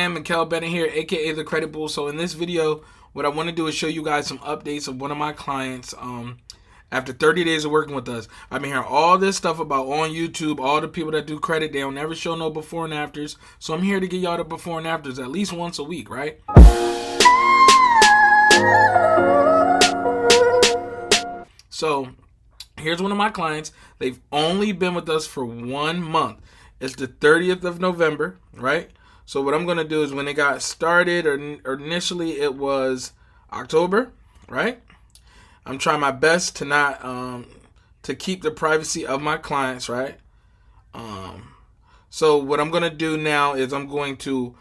man, Mikhail Bennett here, aka the Credit Bull. So in this video, what I want to do is show you guys some updates of one of my clients. After 30 days of working with us, I've been hearing all this stuff about on YouTube, all the people that do credit, they don't never show no before and afters. So I'm here to get y'all the before and afters at least once a week, right? So here's one of my clients. They've only been with us for 1 month. It's the 30th of November, right? So what I'm going to do is when they got started, or initially it was October, right? I'm trying my best to not, to keep the privacy of my clients, right? So what I'm going to do now is I'm going to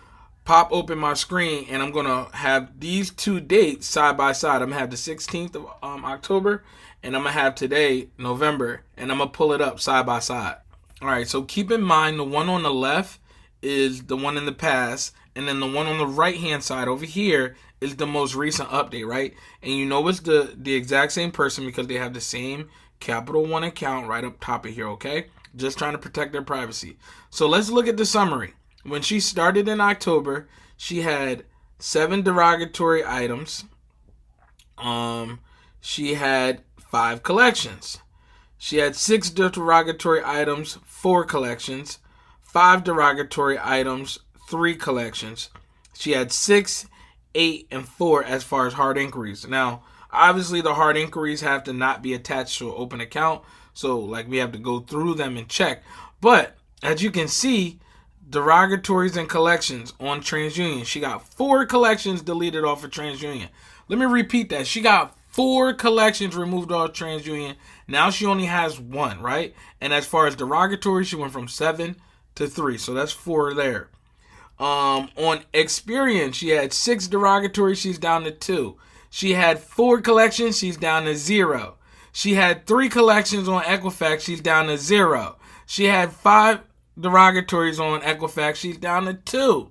pop open my screen and I'm going to have these two dates side by side. I'm going to have the 16th of October and I'm going to have today, November, and I'm going to pull it up side by side. All right, so keep in mind the one on the left is the one in the past, and then the one on the right-hand side over here is the most recent update, right? And you know it's the exact same person because they have the same Capital One account right up top of here, okay? Just trying to protect their privacy. So let's look at the summary. When she started in October, she had 7 derogatory items. She had 5 collections. She had 6 derogatory items, 4 collections. 5 derogatory items, 3 collections. She had 6, 8, and 4 as far as hard inquiries. Now, obviously the hard inquiries have to not be attached to an open account. So like we have to go through them and check. But as you can see, derogatories and collections on TransUnion. She got 4 collections deleted off of TransUnion. Let me repeat that. She got 4 collections removed off TransUnion. Now she only has 1, right? And as far as derogatory, she went from 7 to 3. So that's 4 there. On Experian, she had 6 derogatory. She's down to 2. She had 4 collections. She's down to 0. She had 3 collections on Equifax. She's down to 0. She had 5 derogatories on Equifax. She's down to 2.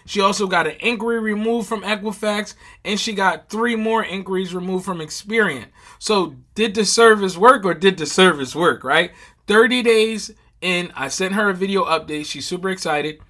She also got an inquiry removed from Equifax, and she got 3 more inquiries removed from Experian. So did the service work or did the service work, right? 30 days in, I sent her a video update. She's super excited.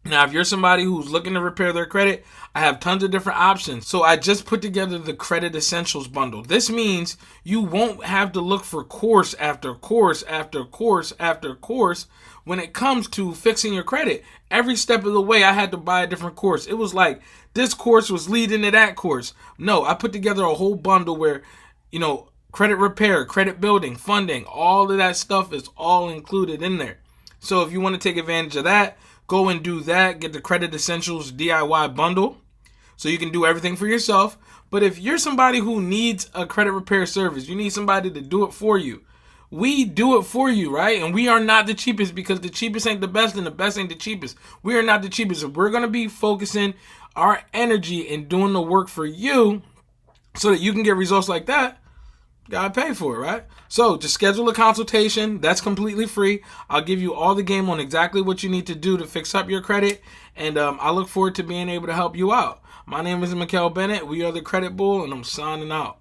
Now, if you're somebody who's looking to repair their credit, I have tons of different options. So I just put together the Credit Essentials bundle. This means you won't have to look for course after course after course after course when it comes to fixing your credit. Every step of the way, I had to buy a different course. It was like this course was leading to that course. No, I put together a whole bundle where, you know, credit repair, credit building, funding, all of that stuff is all included in there. So if you want to take advantage of that, go and do that. Get the Credit Essentials DIY bundle so you can do everything for yourself. But if you're somebody who needs a credit repair service, you need somebody to do it for you. We do it for you, right? And we are not the cheapest because the cheapest ain't the best and the best ain't the cheapest. We are not the cheapest. If we're going to be focusing our energy and doing the work for you so that you can get results like that, gotta pay for it, right? So to schedule a consultation, that's completely free. I'll give you all the game on exactly what you need to do to fix up your credit, and I look forward to being able to help you out. My name is Mikhail Bennett. We are the Credit Bull, and I'm signing out.